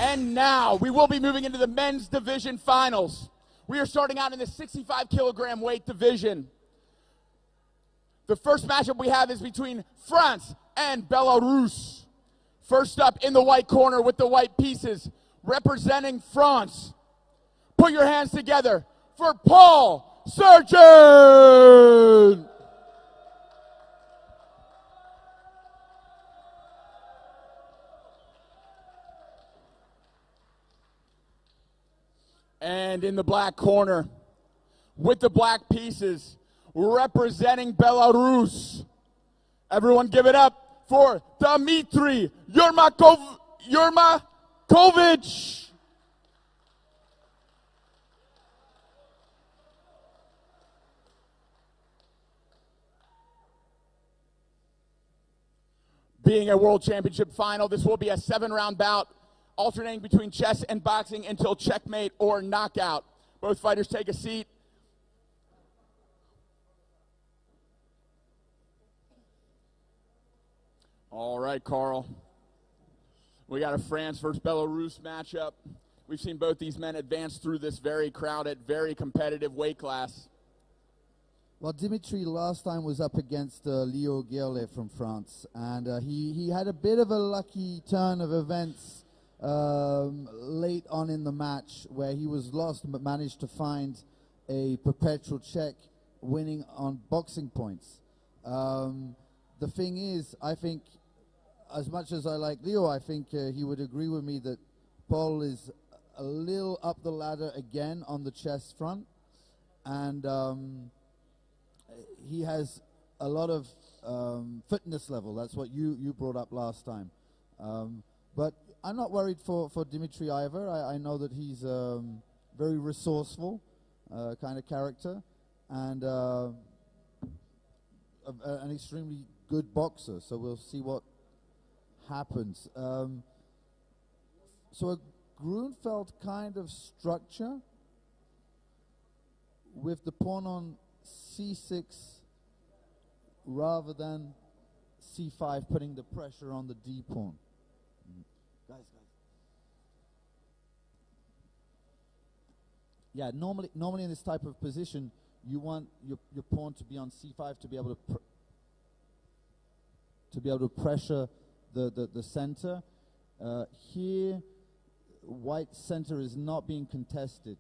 And now we will be moving into the men's division finals. We are starting out in the 65 kilogram weight division. The first matchup we have is between France and Belarus. First up in the white corner with the white pieces, representing France. Put your hands together for Paul Sergent. And in the black corner, with the black pieces, representing Belarus. Everyone give it up for Dimitri Yermakovich. Being a world championship final, this will be a 7-round bout, alternating between chess and boxing until checkmate or knockout. Both fighters take a seat. All right, Carl. We got a France versus Belarus matchup. We've seen both these men advance through this very crowded, very competitive weight class. Well, Dimitri last time was up against Leo Gerle from France, and he had a bit of a lucky turn of events late on in the match where he was lost but managed to find a perpetual check, winning on boxing points. The thing is, I think, as much as I like Leo, I think he would agree with me that Paul is a little up the ladder again on the chess front, and he has a lot of fitness level. That's what you brought up last time. But I'm not worried for Dimitri either. I know that he's very resourceful kind of character, and an extremely good boxer. So we'll see what happens. So a Grunfeld kind of structure with the pawn on c6 rather than c5, putting the pressure on the d pawn. Guys. Yeah, normally in this type of position, you want your pawn to be on c5 to be able to pressure the center. Here, white center is not being contested,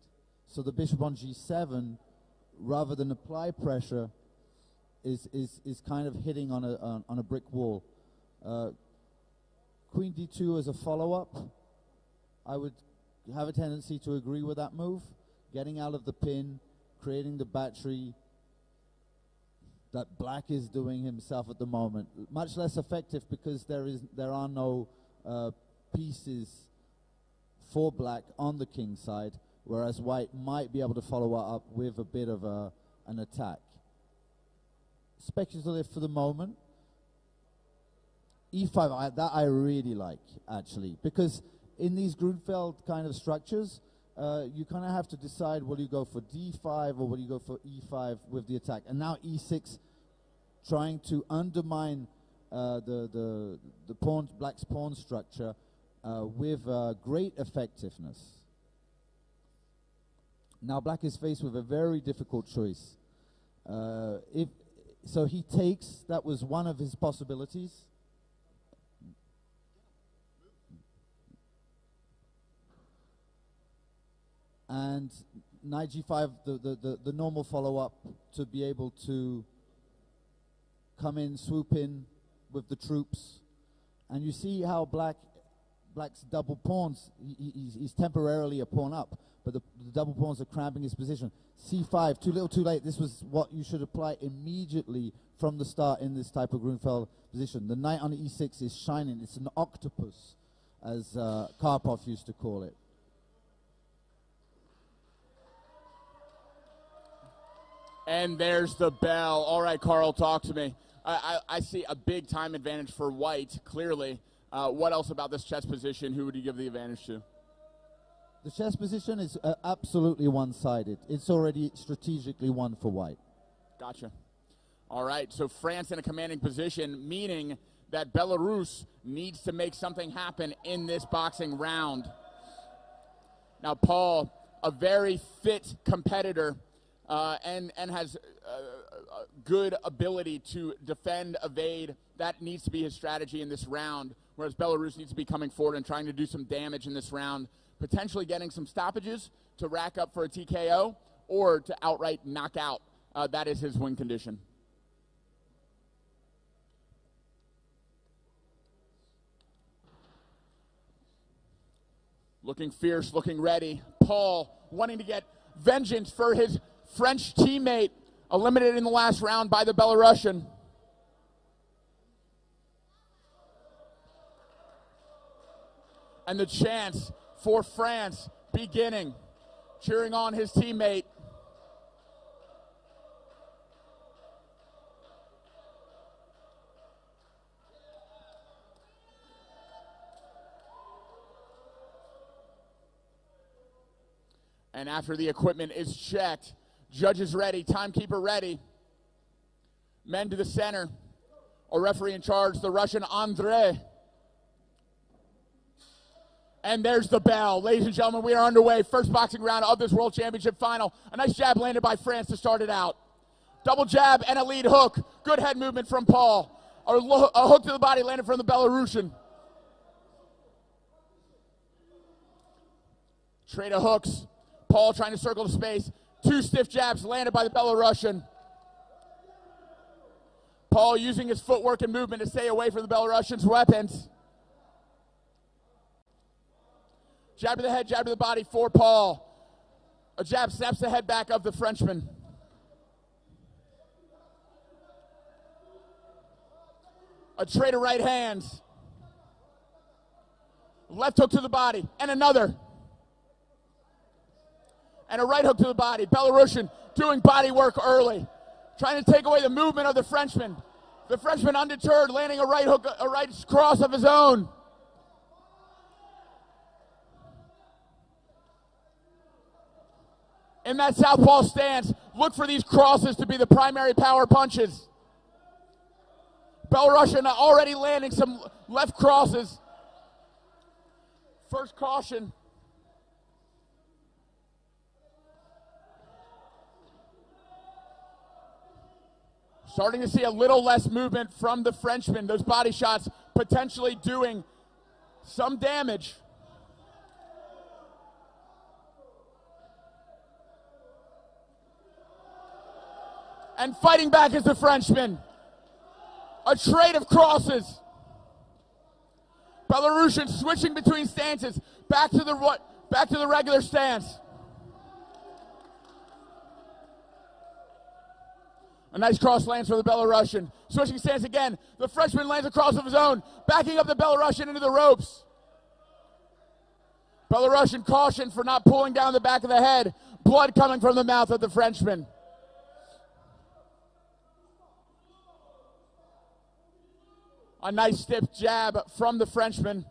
so the bishop on g7, rather than apply pressure, is kind of hitting on a brick wall. Queen d2 as a follow-up, I would have a tendency to agree with that move, getting out of the pin, creating the battery that black is doing himself at the moment. Much less effective because there are no pieces for black on the king side, whereas white might be able to follow up with a bit of an attack. Speculative for the moment. e5, that I really like, actually, because in these Grunfeld kind of structures, you kind of have to decide, will you go for d5 or will you go for e5 with the attack? And now e6, trying to undermine the black's pawn structure with great effectiveness. Now black is faced with a very difficult choice. So he takes, that was one of his possibilities. And knight g5, the normal follow-up to be able to come in, swoop in with the troops. And you see how black's double pawns, he's temporarily a pawn up, but the double pawns are cramping his position. c5, too little too late. This was what you should apply immediately from the start in this type of Grunfeld position. The knight on e6 is shining. It's an octopus, as Karpov used to call it. And there's the bell. All right, Carl, talk to me. I see a big time advantage for white, clearly. What else about this chess position? Who would you give the advantage to? The chess position is absolutely one-sided. It's already strategically won for white. Gotcha. All right, so France in a commanding position, meaning that Belarus needs to make something happen in this boxing round. Now Paul, a very fit competitor, and has good ability to defend, evade. That needs to be his strategy in this round, whereas Belarus needs to be coming forward and trying to do some damage in this round, potentially getting some stoppages to rack up for a TKO or to outright knock out. That is his win condition. Looking fierce, looking ready. Paul wanting to get vengeance for his French teammate, eliminated in the last round by the Belarusian. And the chance for France beginning, cheering on his teammate. And after the equipment is checked, judges ready, timekeeper ready. Men to the center. A referee in charge, the Russian Andrei. And there's the bell. Ladies and gentlemen, we are underway. First boxing round of this World Championship final. A nice jab landed by France to start it out. Double jab and a lead hook. Good head movement from Paul. A hook to the body landed from the Belarusian. Trade of hooks. Paul trying to circle the space. Two stiff jabs landed by the Belarusian. Paul using his footwork and movement to stay away from the Belarusian's weapons. Jab to the head, jab to the body for Paul. A jab snaps the head back of the Frenchman. A trade of right hands. Left hook to the body, and another. And a right hook to the body. Belarusian doing body work early, trying to take away the movement of the Frenchman. The Frenchman undeterred, landing a right hook, a right cross of his own. In that southpaw stance, look for these crosses to be the primary power punches. Belarusian already landing some left crosses. First caution. Starting to see a little less movement from the Frenchman. Those body shots potentially doing some damage. And fighting back is the Frenchman. A trade of crosses. Belarusian switching between stances. Back to the regular stance. A nice cross lands for the Belarusian. Switching stance again. The Frenchman lands a cross of his own, backing up the Belarusian into the ropes. Belarusian caution for not pulling down the back of the head. Blood coming from the mouth of the Frenchman. A nice stiff jab from the Frenchman.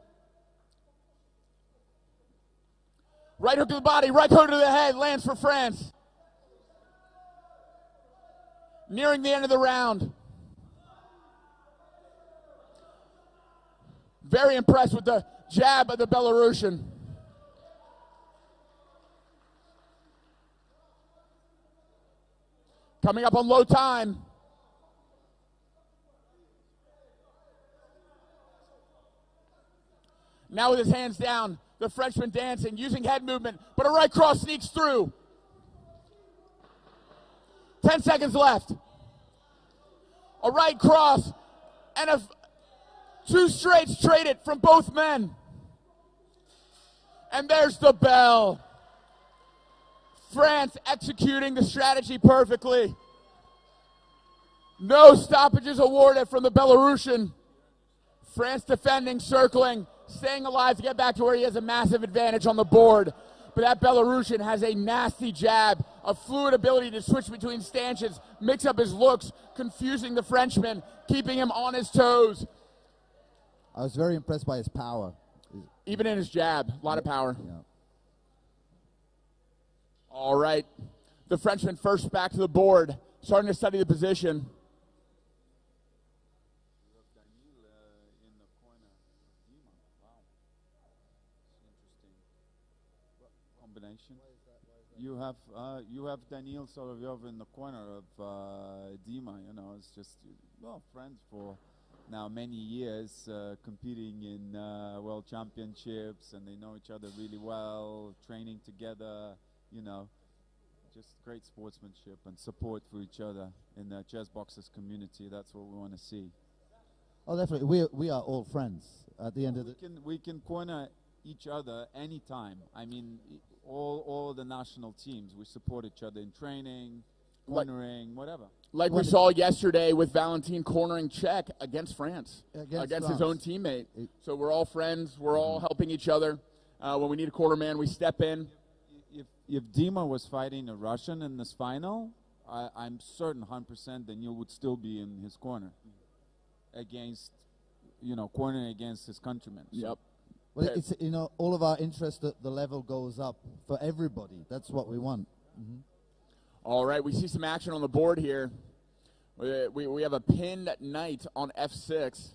Right hook to the body, right hook to the head, lands for France. Nearing the end of the round. Very impressed with the jab of the Belarusian. Coming up on low time. Now with his hands down, the Frenchman dancing, using head movement, but a right cross sneaks through. 10 seconds left. A right cross and two straights traded from both men. And there's the bell. France executing the strategy perfectly. No stoppages awarded from the Belarusian. France defending, circling, staying alive to get back to where he has a massive advantage on the board. But that Belarusian has a nasty jab, a fluid ability to switch between stances, mix up his looks, confusing the Frenchman, keeping him on his toes. I was very impressed by his power. Even in his jab, a lot of power. Yeah. All right. The Frenchman first back to the board, starting to study the position. you have Daniil Solovyov in the corner of Dima. You know, it's just friends for now many years, competing in world championships, and they know each other really well, training together. You know, just great sportsmanship and support for each other in the chess boxers community. That's what we want to see. Oh, definitely. We are all friends at the end of the. We can corner each other anytime. I mean, all the national teams, we support each other in training, cornering, whatever. Like we saw yesterday with Valentin cornering Czech against France, against his own teammate. So we're all friends. We're all helping each other. When we need a corner man, we step in. If Dima was fighting a Russian in this final, I'm certain 100% Daniil would still be in his corner against, cornering against his countrymen. So. Yep. Well, it's, all of our interest that the level goes up for everybody. That's what we want. Mm-hmm. All right, we see some action on the board here. We have a pinned knight on F6.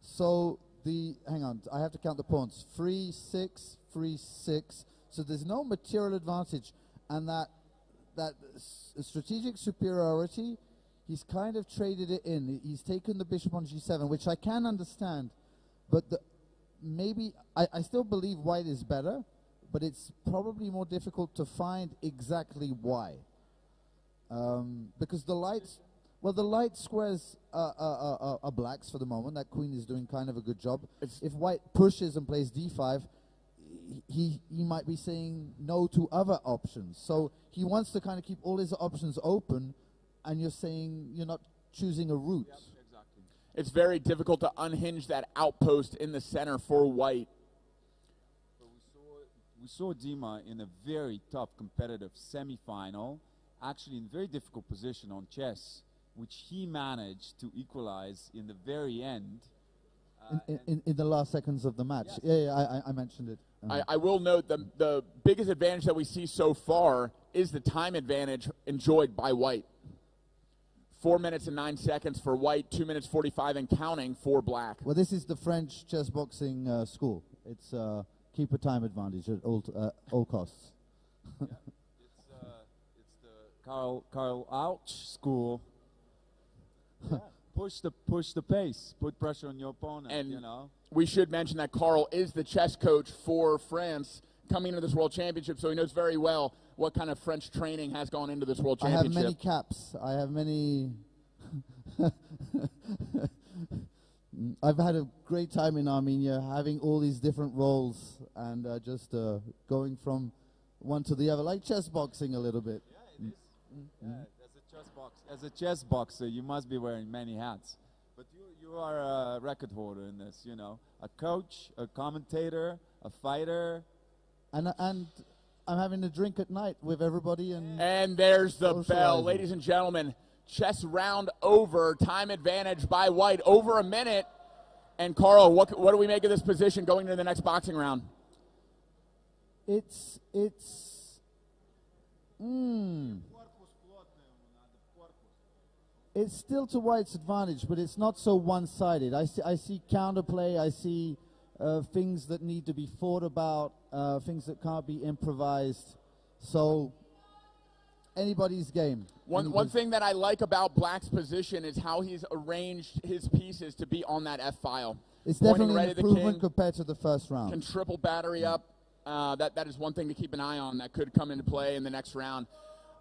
So hang on, I have to count the pawns. 3, 6, 3, 6. So there's no material advantage, and that strategic superiority, he's kind of traded it in. He's taken the bishop on G7, which I can understand, but maybe I still believe white is better, but it's probably more difficult to find exactly why. Because the light squares are blacks for the moment. That queen is doing kind of a good job. If white pushes and plays d5, he might be saying no to other options. So he wants to kind of keep all his options open, and you're saying you're not choosing a route. Yep, exactly. It's very difficult to unhinge that outpost in the center for white. So we saw Dima in a very tough competitive semifinal, actually in a very difficult position on chess, which he managed to equalize in the very end. In the last seconds of the match. Yes. Yeah, I mentioned it. I will note the biggest advantage that we see so far is the time advantage enjoyed by white. 4 minutes and 9 seconds for white, 2 minutes 45 and counting for black. Well, this is the French chess boxing school. It's keep a time advantage at all costs. Yeah. It's the Karl Ouch school. Yeah. Push the pace, put pressure on your opponent, and we should mention that Karl is the chess coach for France coming into this World Championship, so he knows very well what kind of French training has gone into this World Championship. I have many caps. I have many. I've had a great time in Armenia, having all these different roles and just going from one to the other, like chess boxing a little bit. Yeah, it is. Yeah, as a chess boxer, you must be wearing many hats. But you are a record holder in this, a coach, a commentator, a fighter. And I'm having a drink at night with everybody. And there's the bell. Ladies and gentlemen, chess round over, time advantage by white, over a minute. And Karl, what do we make of this position going into the next boxing round? It's still to white's advantage, but it's not so one-sided. I see counterplay. I see things that need to be thought about, things that can't be improvised. So anybody's game. One thing that I like about black's position is how he's arranged his pieces to be on that F file. It's definitely an improvement compared to the first round. Can triple battery up. That is one thing to keep an eye on that could come into play in the next round.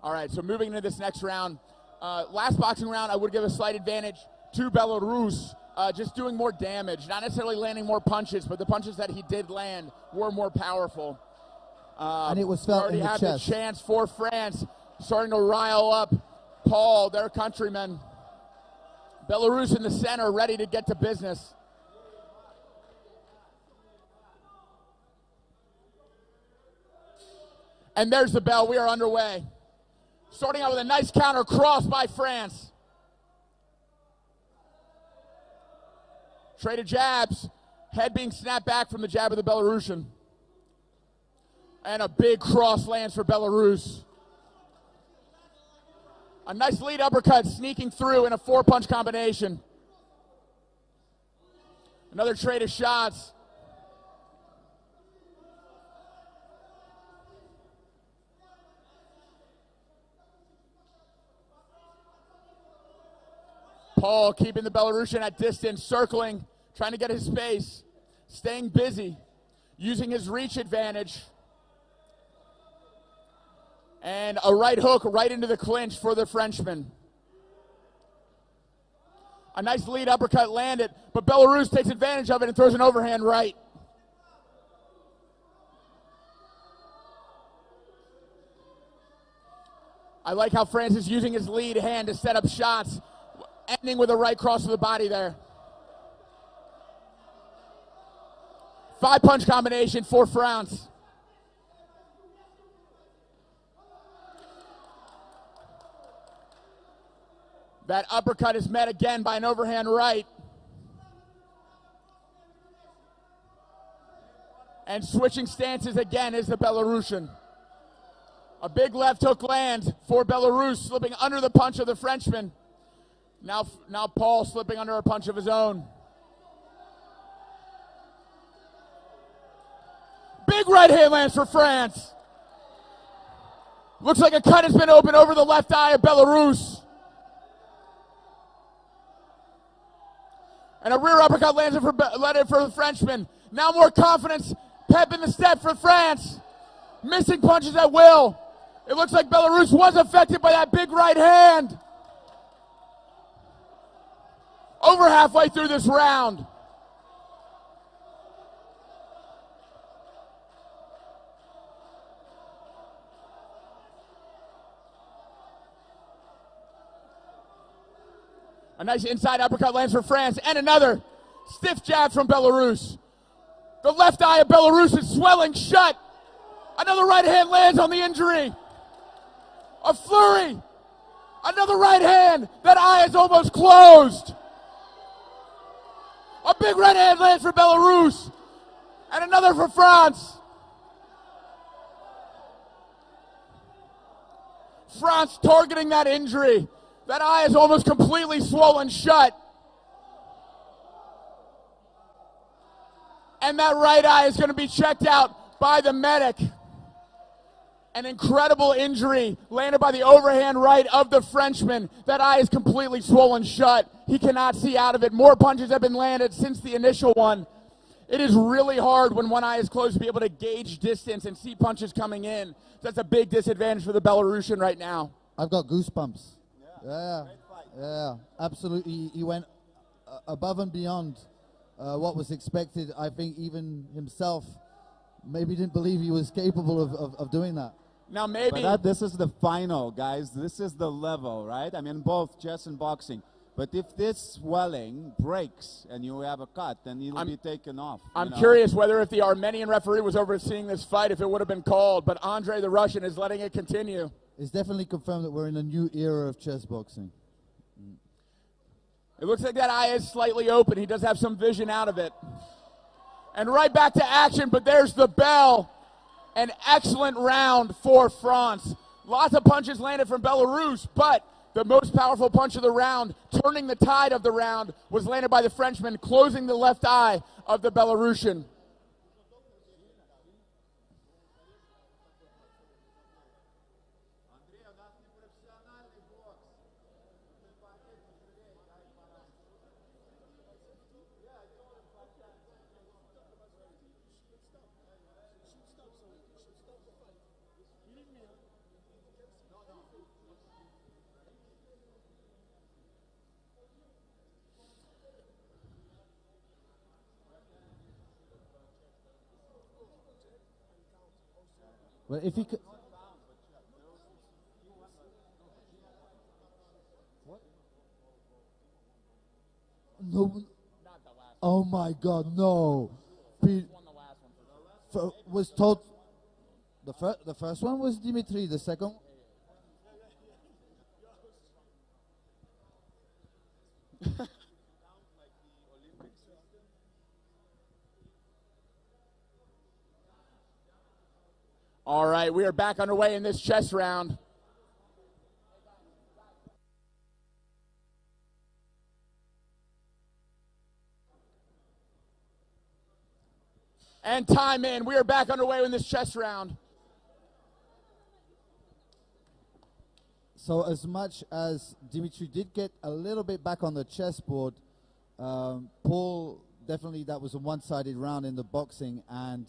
All right, so moving into this next round. Last boxing round, I would give a slight advantage to Belarus, just doing more damage, not necessarily landing more punches, but the punches that he did land were more powerful. And it was felt in the chest. Already have the chance for France, starting to rile up Paul, their countryman. Belarus in the center, ready to get to business. And there's the bell. We are underway. Starting out with a nice counter cross by France. Traded jabs. Head being snapped back from the jab of the Belarusian. And a big cross lands for Belarus. A nice lead uppercut sneaking through in a 4-punch combination. Another trade of shots. Paul keeping the Belarusian at distance, circling, trying to get his space, staying busy, using his reach advantage. And a right hook right into the clinch for the Frenchman. A nice lead uppercut landed, but Belarus takes advantage of it and throws an overhand right. I like how France is using his lead hand to set up shots, ending with a right cross to the body there. 5-punch combination for France. That uppercut is met again by an overhand right. And switching stances again is the Belarusian. A big left hook lands for Belarus, slipping under the punch of the Frenchman. Now Paul slipping under a punch of his own. Big right hand lands for France. Looks like a cut has been opened over the left eye of Belarus. And a rear uppercut lands it for the Frenchman. Now more confidence, pep in the step for France. Missing punches at will. It looks like Belarus was affected by that big right hand. Over halfway through this round. A nice inside uppercut lands for France, and another stiff jab from Belarus. The left eye of Belarus is swelling shut. Another right hand lands on the injury. A flurry. Another right hand. That eye is almost closed. A big right hand lands for Belarus, and another for France. France targeting that injury. That eye is almost completely swollen shut. And that right eye is going to be checked out by the medic. An incredible injury landed by the overhand right of the Frenchman. That eye is completely swollen shut. He cannot see out of it. More punches have been landed since the initial one. It is really hard when one eye is closed to be able to gauge distance and see punches coming in. That's a big disadvantage for the Belarusian right now. I've got goosebumps. Yeah, absolutely. He went above and beyond what was expected. I think even himself maybe didn't believe he was capable of doing that. Now maybe. But this is the final, guys. This is the level, right? I mean, both chess and boxing. But if this swelling breaks and you have a cut, then it'll be taken off. I'm curious whether if the Armenian referee was overseeing this fight, if it would have been called. But Andre the Russian is letting it continue. It's definitely confirmed that we're in a new era of chess boxing. It looks like that eye is slightly open. He does have some vision out of it. And right back to action, but there's the bell. An excellent round for France. Lots of punches landed from Belarus, but the most powerful punch of the round, turning the tide of the round, was landed by the Frenchman, closing the left eye of the Belarusian. Well, if he could. What? No. Oh my God, no. Was told. The first one was Dimitri. The second. All right, we are back underway in this chess round. And time in. We are back underway in this chess round. So as much as Dimitri did get a little bit back on the chessboard, Paul, definitely that was a one-sided round in the boxing, and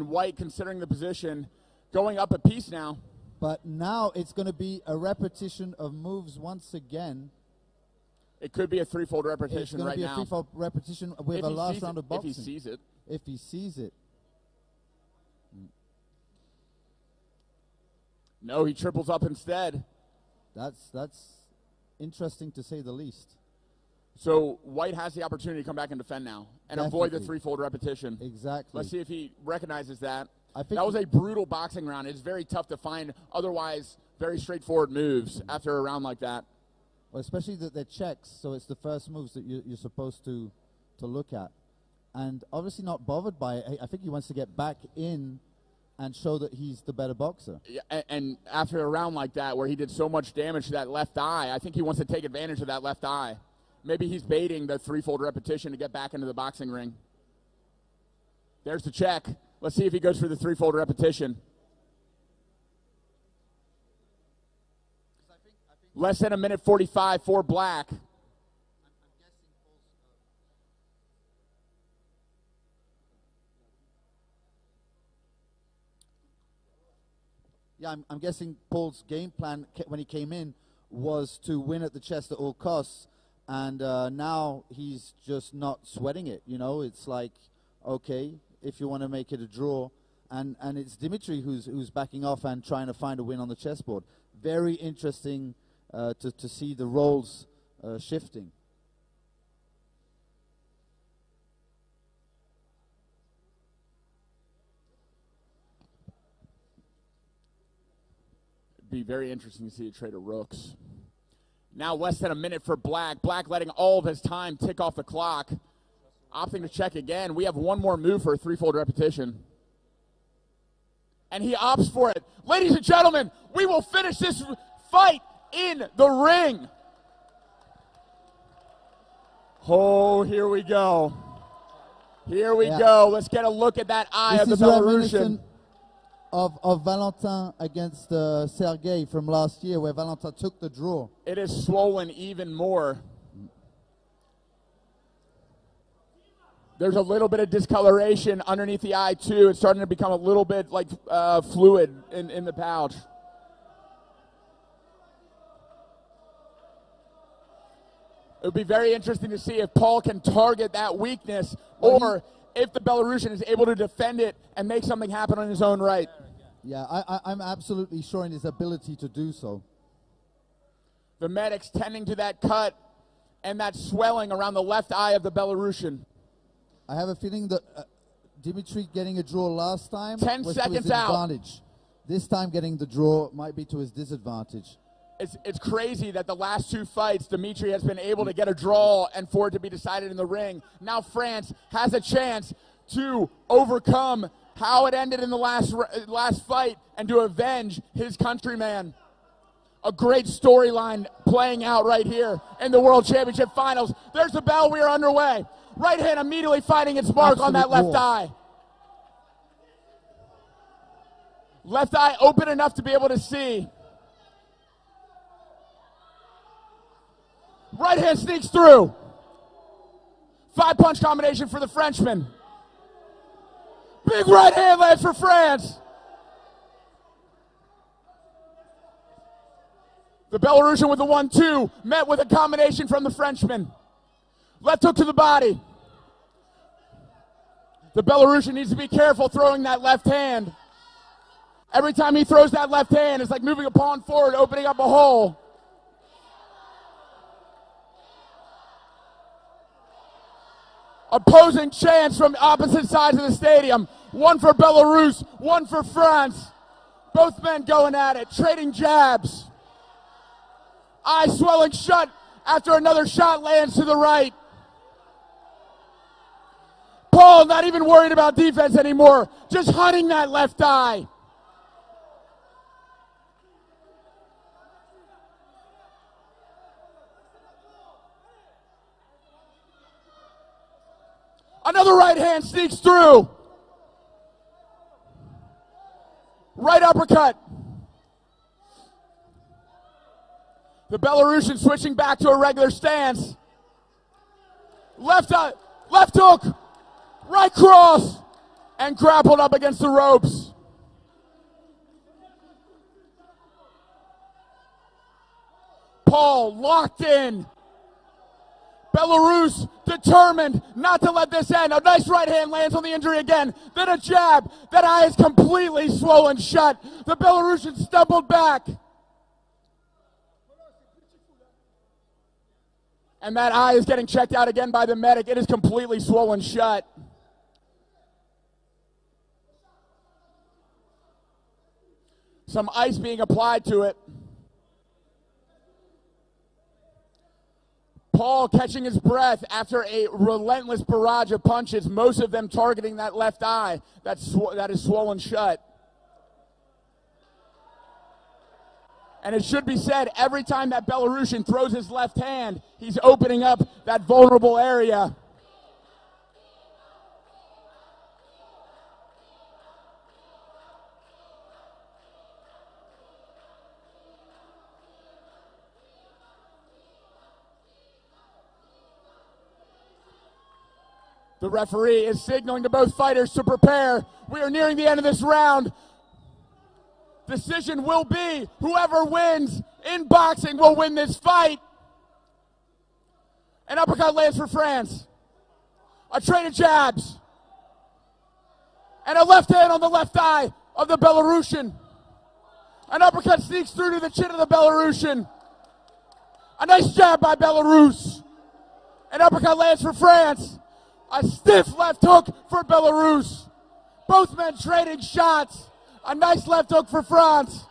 White, considering the position, going up a piece now. But now it's going to be a repetition of moves once again. It could be a threefold repetition right now. It's going to be a threefold repetition with a last round of boxing. If he sees it. If he sees it. No, he triples up instead. That's interesting to say the least. So White has the opportunity to come back and defend now and avoid the threefold repetition. Exactly. Let's see if he recognizes that. I think that was a brutal boxing round. It's very tough to find otherwise very straightforward moves after a round like that. Well, especially that they're checks, so it's the first moves that you're supposed to look at. And obviously not bothered by it. I think he wants to get back in and show that he's the better boxer. Yeah, and after a round like that where he did so much damage to that left eye, I think he wants to take advantage of that left eye. Maybe he's baiting the threefold repetition to get back into the boxing ring. There's the check. Let's see if he goes for the threefold repetition. Less than a minute 45 for Black. Yeah, I'm guessing Paul's game plan when he came in was to win at the chest at all costs, and now he's just not sweating it. You know, it's like, okay, if you want to make it a draw, and it's Dimitri who's backing off and trying to find a win on the chessboard. Very interesting to see the roles shifting. Be very interesting to see a trade of rooks. Now less than a minute for Black. Black letting all of his time tick off the clock. Opting to check again. We have one more move for a threefold repetition. And he opts for it. Ladies and gentlemen, we will finish this fight in the ring. Oh, here we go. Here we go. Let's get a look at that eye of the Belarusian. Of Valentin against Sergey from last year, where Valentin took the draw. It is swollen even more. There's a little bit of discoloration underneath the eye too. It's starting to become a little bit like fluid in the pouch. It would be very interesting to see if Paul can target that weakness, or if the Belarusian is able to defend it and make something happen on his own right. Yeah, I'm absolutely sure in his ability to do so. The medics tending to that cut and that swelling around the left eye of the Belarusian. I have a feeling that Dimitri getting a draw last time 10 was seconds to his advantage. This time getting the draw might be to his disadvantage. It's crazy that the last two fights, Dimitri has been able to get a draw and for it to be decided in the ring. Now France has a chance to overcome how it ended in the last fight and to avenge his countryman. A great storyline playing out right here in the World Championship Finals. There's the bell. We are underway. Right hand immediately finding its mark on that left eye. Left eye open enough to be able to see. Right hand sneaks through. 5-punch combination for the Frenchman. Big right hand lands for France. The Belarusian with the 1-2 met with a combination from the Frenchman. Left hook to the body. The Belarusian needs to be careful throwing that left hand. Every time he throws that left hand, it's like moving a pawn forward, opening up a hole. Opposing chants from opposite sides of the stadium. One for Belarus, one for France. Both men going at it, trading jabs. Eye swelling shut after another shot lands to the right. Paul not even worried about defense anymore, just hunting that left eye. Another right hand sneaks through. Right uppercut. The Belarusian switching back to a regular stance. Left hook, right cross, and grappled up against the ropes. Paul locked in. Belarus determined not to let this end. A nice right hand lands on the injury again. Then a jab. That eye is completely swollen shut. The Belarusian stumbled back. And that eye is getting checked out again by the medic. It is completely swollen shut. Some ice being applied to it. Paul catching his breath after a relentless barrage of punches, most of them targeting that left eye that is swollen shut. And it should be said, every time that Belarusian throws his left hand, he's opening up that vulnerable area. The referee is signaling to both fighters to prepare. We are nearing the end of this round. Decision will be whoever wins in boxing will win this fight. An uppercut lands for France. A train of jabs. And a left hand on the left eye of the Belarusian. An uppercut sneaks through to the chin of the Belarusian. A nice jab by Belarus. An uppercut lands for France. A stiff left hook for Belarus. Both men trading shots. A nice left hook for France.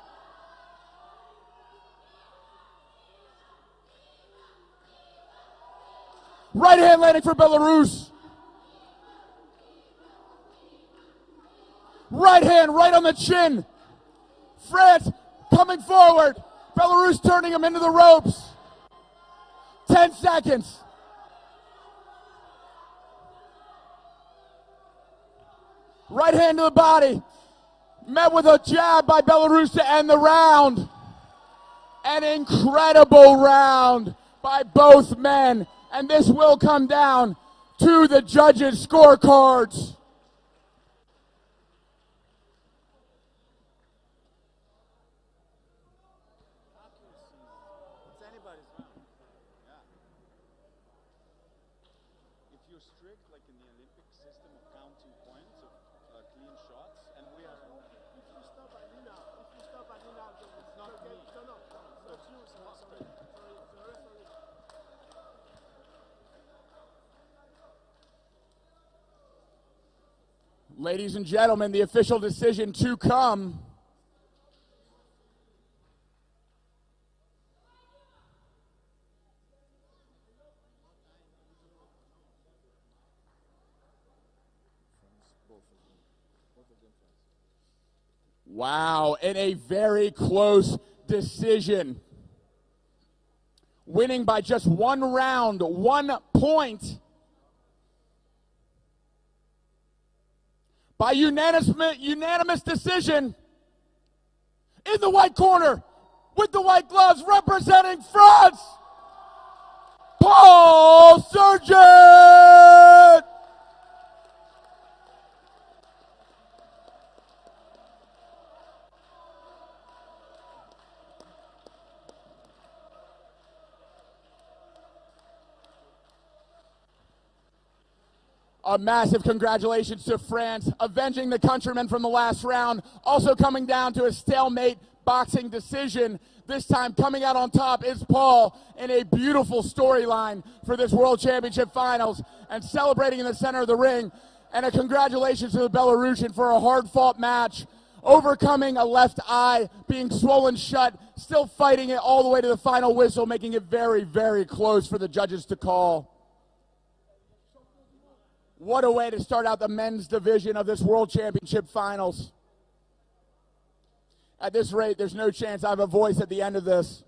Right hand landing for Belarus. Right hand right on the chin. France coming forward. Belarus turning him into the ropes. 10 seconds. Right hand to the body. Met with a jab by Belarus to end the round. An incredible round by both men. And this will come down to the judges' scorecards. Ladies and gentlemen, the official decision to come. Wow, in a very close decision. Winning by just 1 round, 1 point. By unanimous decision, in the white corner, with the white gloves, representing France, Paul Sergent! A massive congratulations to France, avenging the countrymen from the last round. Also coming down to a stalemate boxing decision. This time coming out on top is Paul in a beautiful storyline for this World Championship Finals and celebrating in the center of the ring. And a congratulations to the Belarusian for a hard-fought match, overcoming a left eye, being swollen shut, still fighting it all the way to the final whistle, making it very, very close for the judges to call. What a way to start out the men's division of this World Championship Finals. At this rate, there's no chance I have a voice at the end of this.